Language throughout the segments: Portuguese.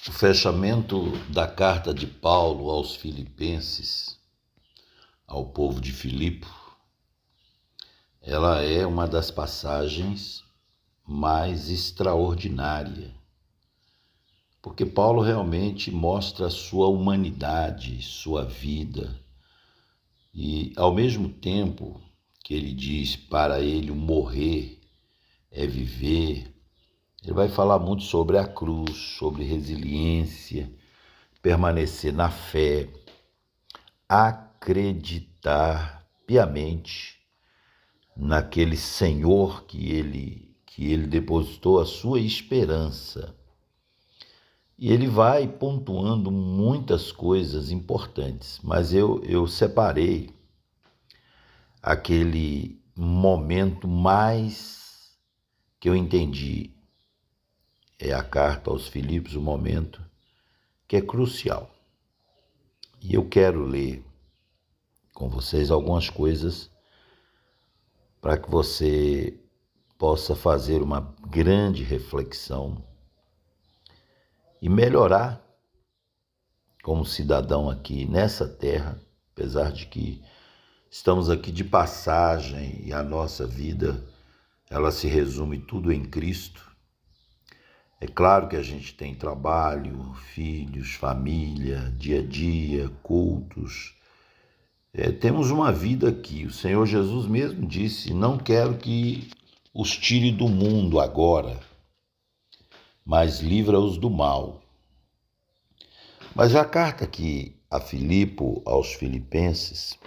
O fechamento da carta de Paulo aos Filipenses, ao povo de Filipe, ela é uma das passagens mais extraordinárias, porque Paulo realmente mostra sua humanidade, sua vida, e ao mesmo tempo que ele diz para ele o morrer é viver, ele vai falar muito sobre a cruz, sobre resiliência, permanecer na fé, acreditar piamente naquele Senhor que ele depositou a sua esperança. E ele vai pontuando muitas coisas importantes, mas eu separei aquele momento mais que eu entendi, é a carta aos Filipos, o momento que é crucial. E eu quero ler com vocês algumas coisas para que você possa fazer uma grande reflexão e melhorar como cidadão aqui nessa terra, apesar de que estamos aqui de passagem e a nossa vida, ela se resume tudo em Cristo. É claro que a gente tem trabalho, filhos, família, dia a dia, cultos. Temos uma vida aqui. O Senhor Jesus mesmo disse: não quero que os tire do mundo agora, mas livra-os do mal. Mas a carta aqui a Filipe, aos Filipenses,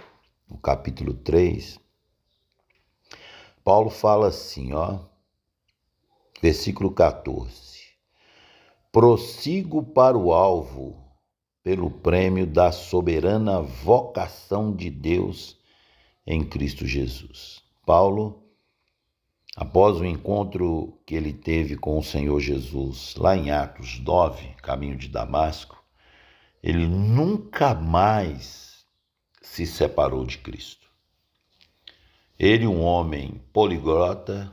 no capítulo 3, Paulo fala assim, versículo 14. Prossigo para o alvo, pelo prêmio da soberana vocação de Deus em Cristo Jesus. Paulo, após o encontro que ele teve com o Senhor Jesus, lá em Atos 9, caminho de Damasco, ele nunca mais se separou de Cristo. Ele, um homem poliglota,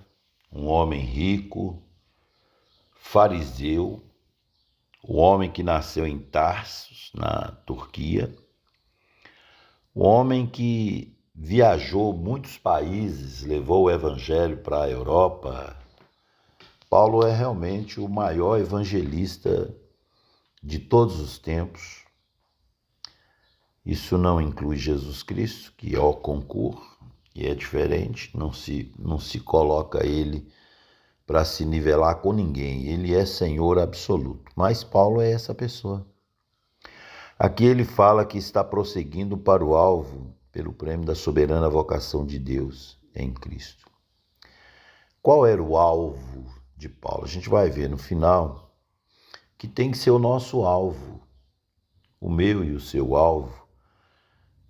um homem rico, fariseu, o homem que nasceu em Tarsus, na Turquia, o homem que viajou muitos países, levou o evangelho para a Europa. Paulo é realmente o maior evangelista de todos os tempos. Isso não inclui Jesus Cristo, que é o concurso, e é diferente, não se coloca ele para se nivelar com ninguém. Ele é Senhor absoluto. Mas Paulo é essa pessoa. Aqui ele fala que está prosseguindo para o alvo pelo prêmio da soberana vocação de Deus em Cristo. Qual era o alvo de Paulo? A gente vai ver no final que tem que ser o nosso alvo. O meu e o seu alvo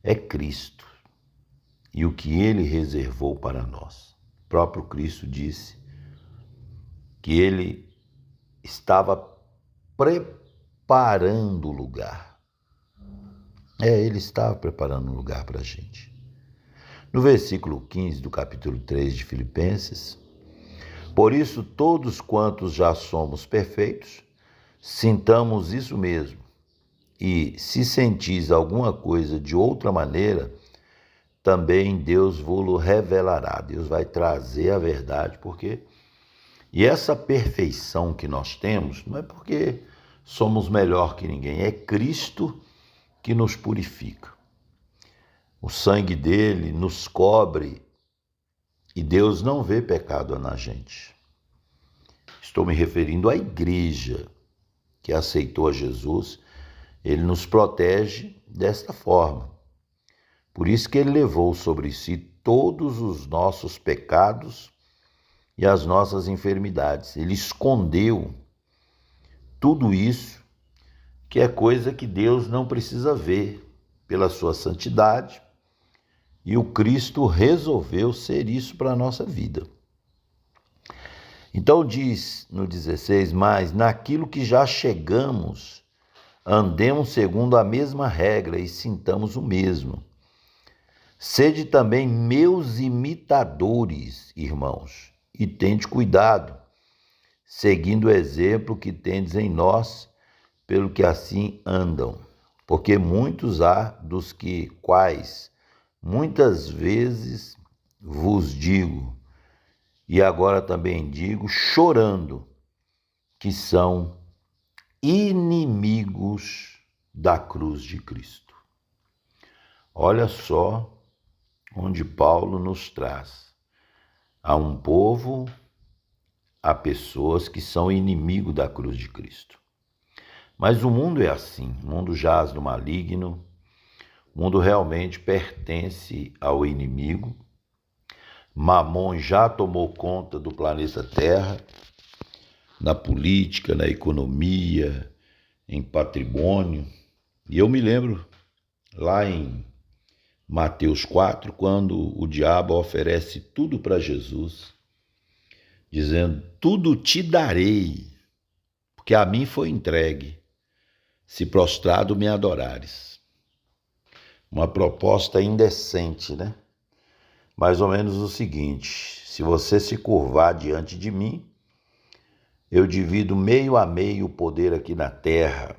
é Cristo e o que ele reservou para nós. O próprio Cristo disse que ele estava preparando o lugar. Ele estava preparando um lugar para a gente. No versículo 15 do capítulo 3 de Filipenses, por isso todos quantos já somos perfeitos, sintamos isso mesmo. E se sentis alguma coisa de outra maneira, também Deus vos revelará. Deus vai trazer a verdade, porque... E essa perfeição que nós temos não é porque somos melhor que ninguém, é Cristo que nos purifica. O sangue dele nos cobre e Deus não vê pecado na gente. Estou me referindo à igreja que aceitou a Jesus. Ele nos protege desta forma. Por isso que ele levou sobre si todos os nossos pecados e as nossas enfermidades. Ele escondeu tudo isso, que é coisa que Deus não precisa ver pela sua santidade, e o Cristo resolveu ser isso para a nossa vida. Então diz no 16, mas naquilo que já chegamos, andemos segundo a mesma regra e sintamos o mesmo. Sede também meus imitadores, irmãos, e tende cuidado, seguindo o exemplo que tendes em nós, pelo que assim andam, porque muitos há dos quais muitas vezes vos digo, e agora também digo, chorando, que são inimigos da cruz de Cristo. Olha só onde Paulo nos traz. Há um povo, há pessoas que são inimigos da cruz de Cristo. Mas o mundo é assim, o mundo jaz no maligno, o mundo realmente pertence ao inimigo. Mamon já tomou conta do planeta Terra, na política, na economia, em patrimônio. E eu me lembro lá em Mateus 4, quando o diabo oferece tudo para Jesus, dizendo: tudo te darei, porque a mim foi entregue, se prostrado me adorares. Uma proposta indecente, né? Mais ou menos o seguinte: se você se curvar diante de mim, eu divido meio a meio o poder aqui na terra.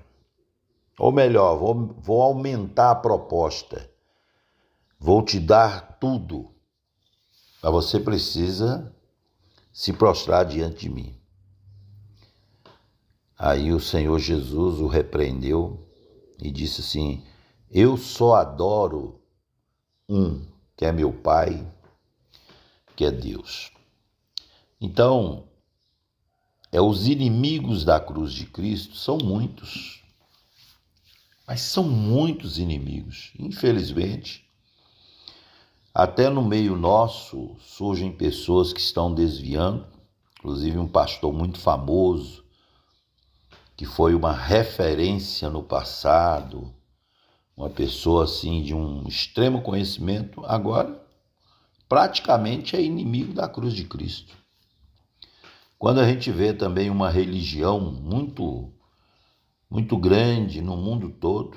Ou melhor, vou aumentar a proposta. Vou te dar tudo. Mas você precisa se prostrar diante de mim. Aí o Senhor Jesus o repreendeu e disse assim: eu só adoro um, que é meu Pai, que é Deus. Então, os inimigos da cruz de Cristo são muitos, mas são muitos inimigos. Infelizmente, até no meio nosso surgem pessoas que estão desviando, inclusive um pastor muito famoso, que foi uma referência no passado, uma pessoa assim de um extremo conhecimento, agora praticamente é inimigo da cruz de Cristo. Quando a gente vê também uma religião muito grande no mundo todo,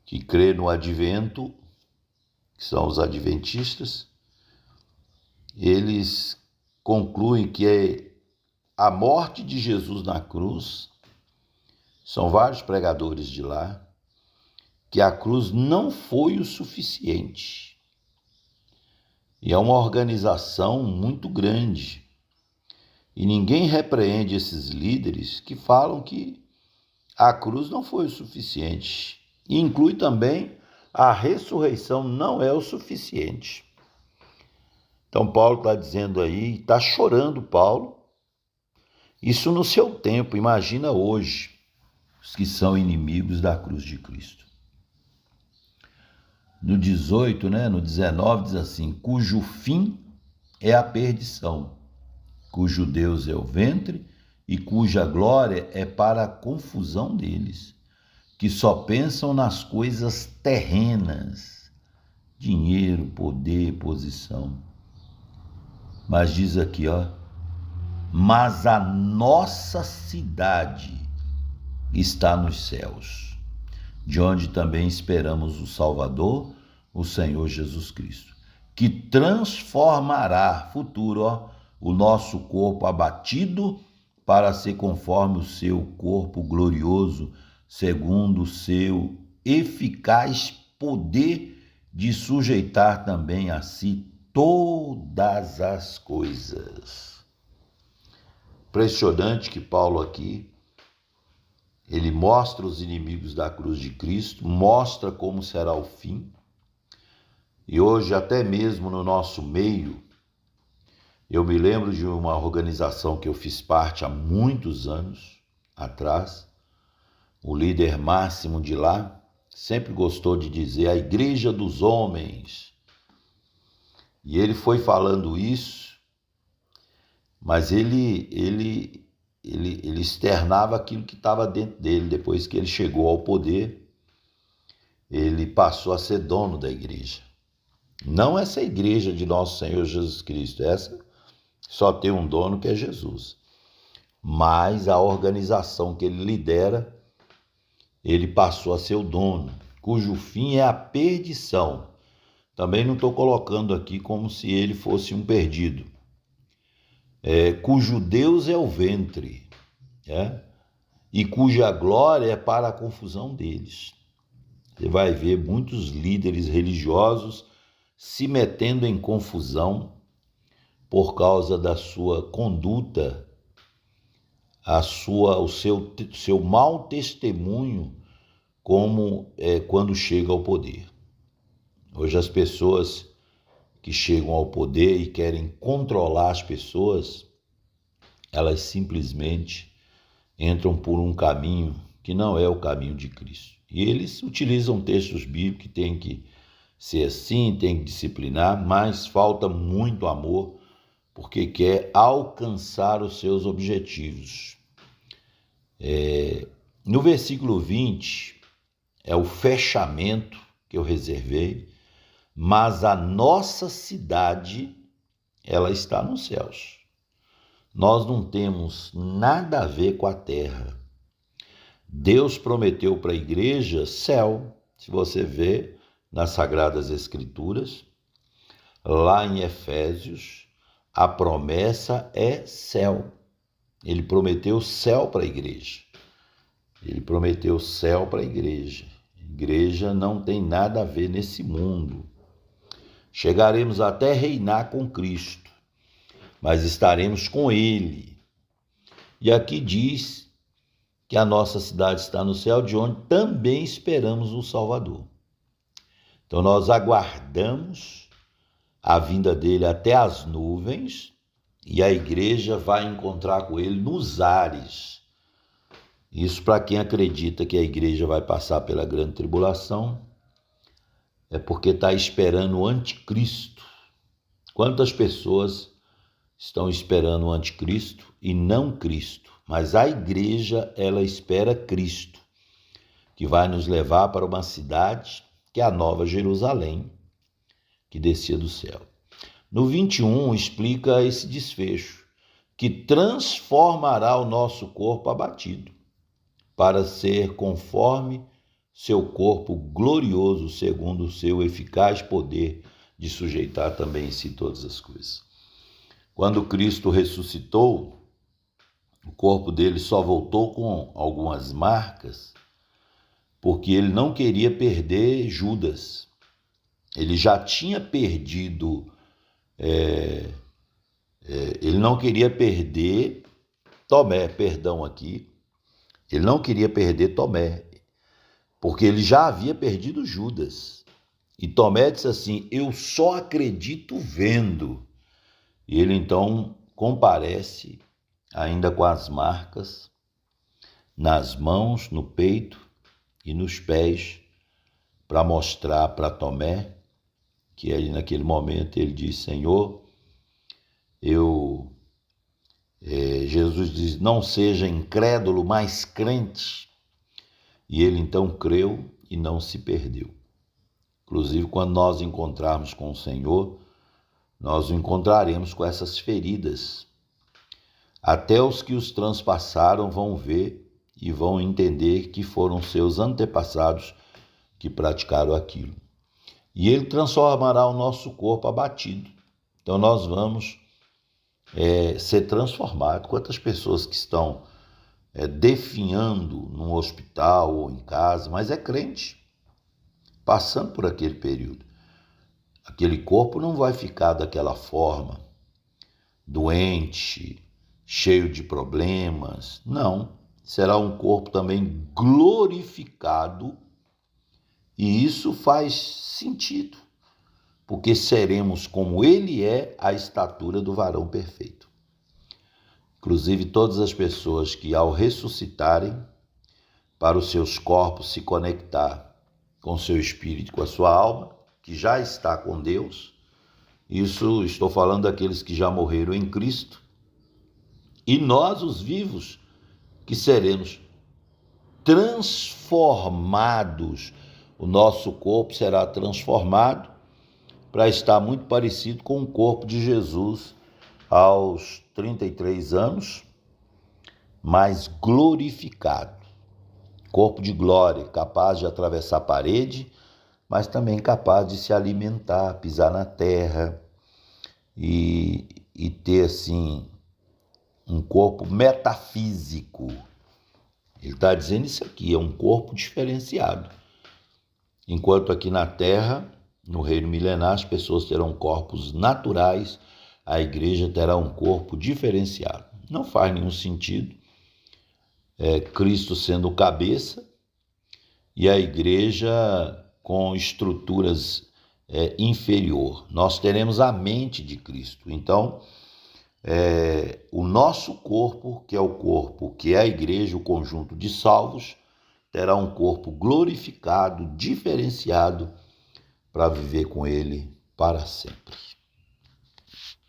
que crê no advento, que são os adventistas, eles concluem que a morte de Jesus na cruz, são vários pregadores de lá, que a cruz não foi o suficiente. E é uma organização muito grande. E ninguém repreende esses líderes que falam que a cruz não foi o suficiente. E inclui também a ressurreição não é o suficiente. Então Paulo está dizendo aí, está chorando Paulo, isso no seu tempo, imagina hoje, os que são inimigos da cruz de Cristo. No 18, no 19 diz assim: cujo fim é a perdição, cujo Deus é o ventre e cuja glória é para a confusão deles, que só pensam nas coisas terrenas, dinheiro, poder, posição. Mas diz aqui, mas a nossa cidade está nos céus, de onde também esperamos o Salvador, o Senhor Jesus Cristo, que transformará, futuro, o nosso corpo abatido para ser conforme o seu corpo glorioso, segundo o seu eficaz poder de sujeitar também a si todas as coisas. Impressionante que Paulo aqui, ele mostra os inimigos da cruz de Cristo, mostra como será o fim. E hoje, até mesmo no nosso meio, eu me lembro de uma organização que eu fiz parte há muitos anos atrás. O líder máximo de lá sempre gostou de dizer a igreja dos homens. E ele foi falando isso, mas ele externava aquilo que estava dentro dele. Depois que ele chegou ao poder, ele passou a ser dono da igreja. Não essa igreja de nosso Senhor Jesus Cristo, essa só tem um dono, que é Jesus. Mas a organização que ele lidera, ele passou a ser o dono, cujo fim é a perdição. Também não estou colocando aqui como se ele fosse um perdido. Cujo Deus é o ventre. e cuja glória é para a confusão deles. Você vai ver muitos líderes religiosos se metendo em confusão por causa da sua conduta, o seu mau testemunho quando chega ao poder. Hoje as pessoas que chegam ao poder e querem controlar as pessoas, elas simplesmente entram por um caminho que não é o caminho de Cristo. E eles utilizam textos bíblicos que tem que ser assim, tem que disciplinar, mas falta muito amor porque quer alcançar os seus objetivos. No versículo 20, é o fechamento que eu reservei, mas a nossa cidade, ela está nos céus. Nós não temos nada a ver com a terra. Deus prometeu para a igreja céu. Se você vê nas Sagradas Escrituras, lá em Efésios, a promessa é céu. Ele prometeu céu para a igreja. Ele prometeu céu para a igreja. A igreja não tem nada a ver nesse mundo. Chegaremos até reinar com Cristo, mas estaremos com Ele. E aqui diz que a nossa cidade está no céu, de onde também esperamos o Salvador. Então nós aguardamos a vinda dele até as nuvens e a igreja vai encontrar com ele nos ares. Isso para quem acredita que a igreja vai passar pela grande tribulação, é porque está esperando o anticristo. Quantas pessoas estão esperando o anticristo e não Cristo? Mas a igreja, ela espera Cristo, que vai nos levar para uma cidade que é a Nova Jerusalém, que descia do céu. No 21 explica esse desfecho, que transformará o nosso corpo abatido, para ser conforme seu corpo glorioso, segundo o seu eficaz poder de sujeitar também em si todas as coisas. Quando Cristo ressuscitou, o corpo dele só voltou com algumas marcas, porque ele não queria perder Judas. Ele já tinha perdido, ele não queria perder Tomé, ele não queria perder Tomé, porque ele já havia perdido Judas. E Tomé disse assim, eu só acredito vendo. E ele então comparece ainda com as marcas nas mãos, no peito e nos pés, para mostrar para Tomé que ele, naquele momento ele diz, Senhor, Jesus diz, não seja incrédulo, mas crente. E ele então creu e não se perdeu. Inclusive, quando nós encontrarmos com o Senhor, nós o encontraremos com essas feridas. Até os que os transpassaram vão ver e vão entender que foram seus antepassados que praticaram aquilo. E ele transformará o nosso corpo abatido. Então nós vamos ser transformados. Quantas pessoas que estão definhando num hospital ou em casa, mas é crente, passando por aquele período. Aquele corpo não vai ficar daquela forma, doente, cheio de problemas. Não, será um corpo também glorificado, e isso faz sentido, porque seremos como ele é, a estatura do varão perfeito. Inclusive todas as pessoas que ao ressuscitarem, para os seus corpos se conectar com o seu espírito, com a sua alma, que já está com Deus, isso estou falando daqueles que já morreram em Cristo, e nós, os vivos, que seremos transformados, o nosso corpo será transformado para estar muito parecido com o corpo de Jesus aos 33 anos, mas glorificado. Corpo de glória, capaz de atravessar a parede, mas também capaz de se alimentar, pisar na terra e ter assim um corpo metafísico, Ele está dizendo isso aqui, é um corpo diferenciado. Enquanto aqui na Terra, no reino milenar, as pessoas terão corpos naturais, a igreja terá um corpo diferenciado. Não faz nenhum sentido Cristo sendo o cabeça e a igreja com estruturas inferior. Nós teremos a mente de Cristo. Então, o nosso corpo, que é o corpo, que é a igreja, o conjunto de salvos, terá um corpo glorificado, diferenciado, para viver com ele para sempre.